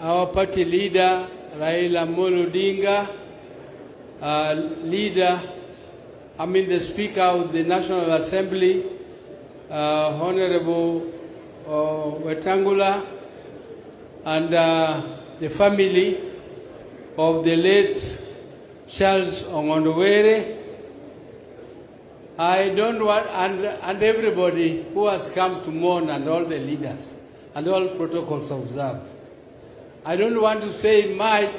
our party leader, Raila Odinga, the Speaker of the National Assembly, Honorable Wetangula, and the family of the late Charles Ongondowere. I don't want, and everybody who has come to mourn, and all the leaders, and all protocols observed. I don't want to say much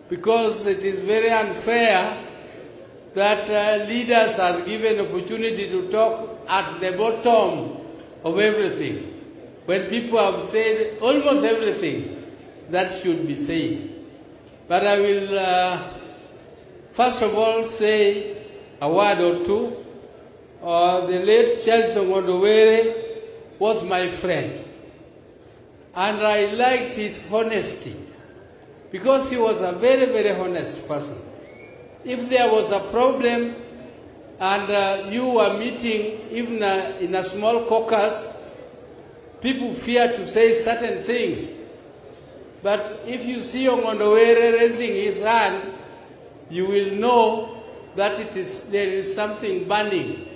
because it is very unfair that leaders are given opportunity to talk at the bottom of everything, when people have said almost everything that should be said. But I will first of all say a word or two. The late Charles Ongondowere was my friend, and I liked his honesty because he was a very, very honest person. If there was a problem and you were meeting even in a small caucus, people fear to say certain things. But if you see Ongondowere raising his hand, you will know that there is something burning.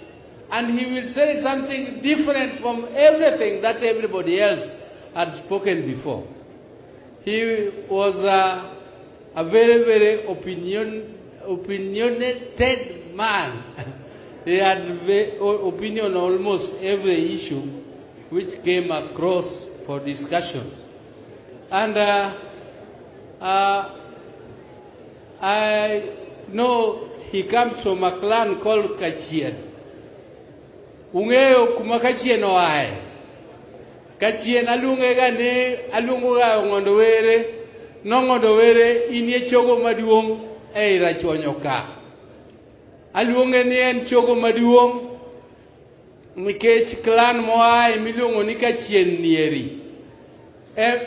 And he will say something different from everything that everybody else had spoken before. He was a very, very opinionated man. He had opinion on almost every issue which came across for discussion. And I know he comes from a clan called Kachien. Ungeo kuma Kachien oae. Kachien alungega ne alunguga Ongondowere, Ongondowere inie chogo maduong e rachuonyo ka. Alunge ni en chogo maduong mikech clan moae milungo ni Kachien nieri.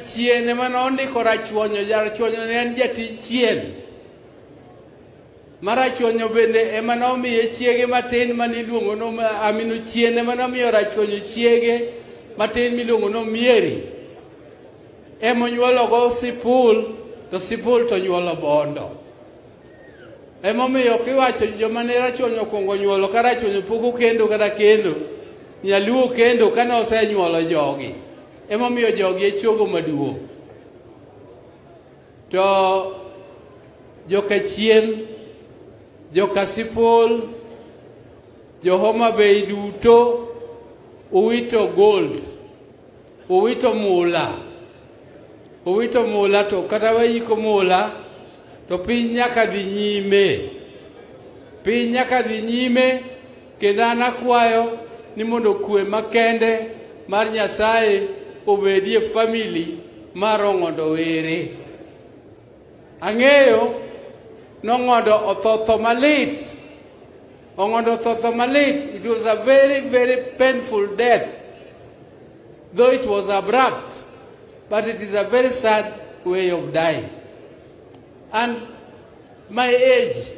Chien emanondi korachuonyo, jarachuonyo ne en jati chien. Marachuonyo bende emanomi chiege matin maniluongo no aminu chien emanomi rachuonyo chiege matin milungo no mieri. Emonyuolo go sipul, to sipul to nyuolo bondo. Emomiyo kiwacho joma ne rachuonyo kuongo nyuolo ka rachuonyo pok kendo kata kendo, nyaluo kendo kana osenyuolo jogi. Emomiyo jogi e chogo maduong'. To joka chien, joka sipol, jo Homa Bay duto uwito gold, uwito mula to kata wayiko mula to piny nyaka dhi nyime, kendo an akwayo ni mondo kwe makende mar Nyasaye obedie family mar Ongondowere. Ang'eyo nong'ondo othotho malit. Ong'ondo othotho malit. It was a very, very painful death. Though it was abrupt, but it is a very sad way of dying. And my age,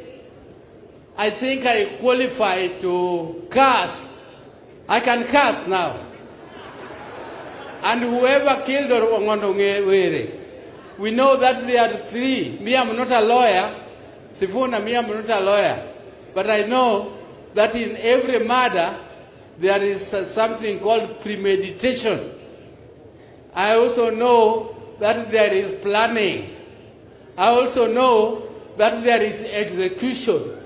I think I qualify to curse. I can curse now. And whoever killed Ongondowere, we know that there are three. Me, I'm not a lawyer. Sifuna, me, I'm not a lawyer. But I know that in every murder, there is something called premeditation. I also know that there is planning. I also know that there is execution.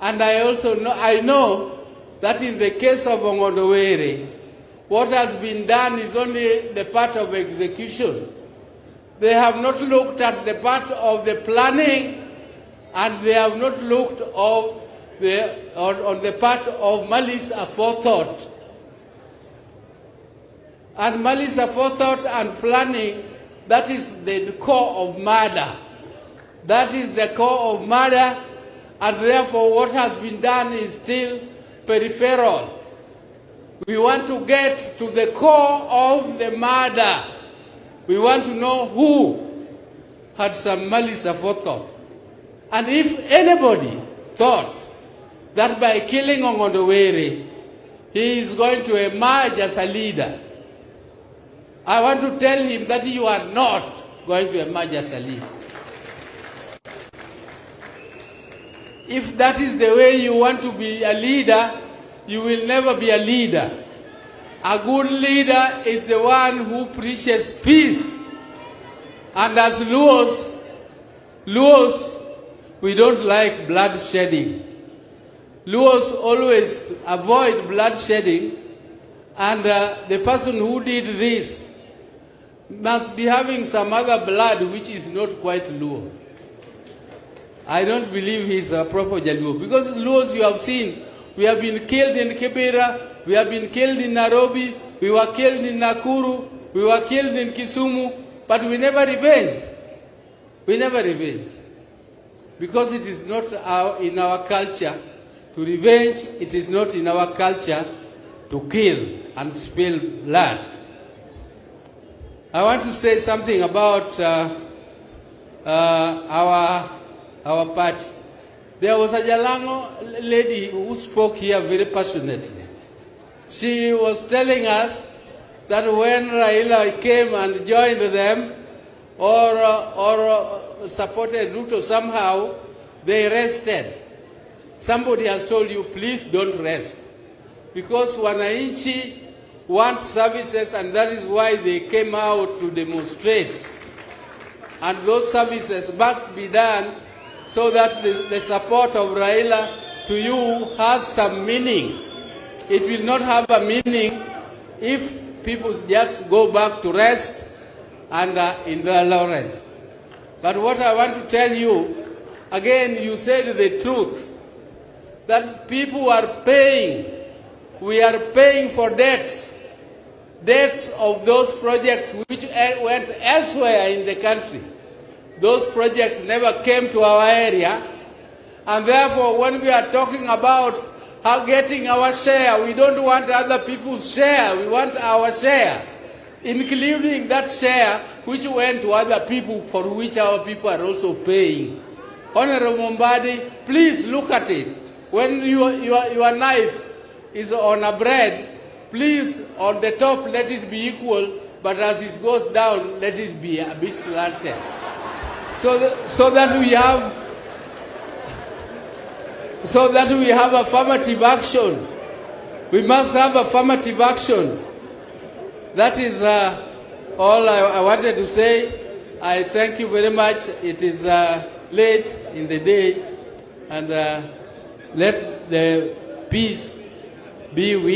And I also know that in the case of Ongondowere, what has been done is only the part of execution. They have not looked at the part of the planning, and they have not looked on the part of malice aforethought. And malice aforethought and planning, that is the core of murder. That is the core of murder, and therefore what has been done is still peripheral. We want to get to the core of the murder. We want to know who had some malice aforethought. And if anybody thought that by killing Ongondowere, he is going to emerge as a leader, I want to tell him that you are not. going to emerge as a leader. If that is the way you want to be a leader, you will never be a leader. A good leader is the one who preaches peace. And as Luos, we don't like bloodshedding. Luos always avoid bloodshedding, and the person who did this must be having some other blood which is not quite Luo. I don't believe he's a proper Jaluo, because Luos, you have seen, we have been killed in Kibera, we have been killed in Nairobi, we were killed in Nakuru, we were killed in Kisumu, but we never revenged. We never revenged. Because it is not in our culture to revenge, it is not in our culture to kill and spill blood. I want to say something about our party. There was a Jalango lady who spoke here very passionately. She was telling us that when Raila came and joined them or supported Ruto somehow, they rested. Somebody has told you, please don't rest. Because wananchi want services, and that is why they came out to demonstrate. And those services must be done so that the support of Raila to you has some meaning. It will not have a meaning if people just go back to rest and in their Lawrence. But what I want to tell you, again, you said the truth, that people are paying. We are paying for debts of those projects which went elsewhere in the country. Those projects never came to our area, and therefore when we are talking about getting our share, we don't want other people's share, we want our share, including that share which went to other people for which our people are also paying. Honorable Mombadi, please look at it. When your knife is on a bread, please on the top let it be equal, but as it goes down, let it be a bit slanted. So that we have affirmative action. We must have affirmative action. That is all I wanted to say. I thank you very much. It is late in the day, and let the peace be with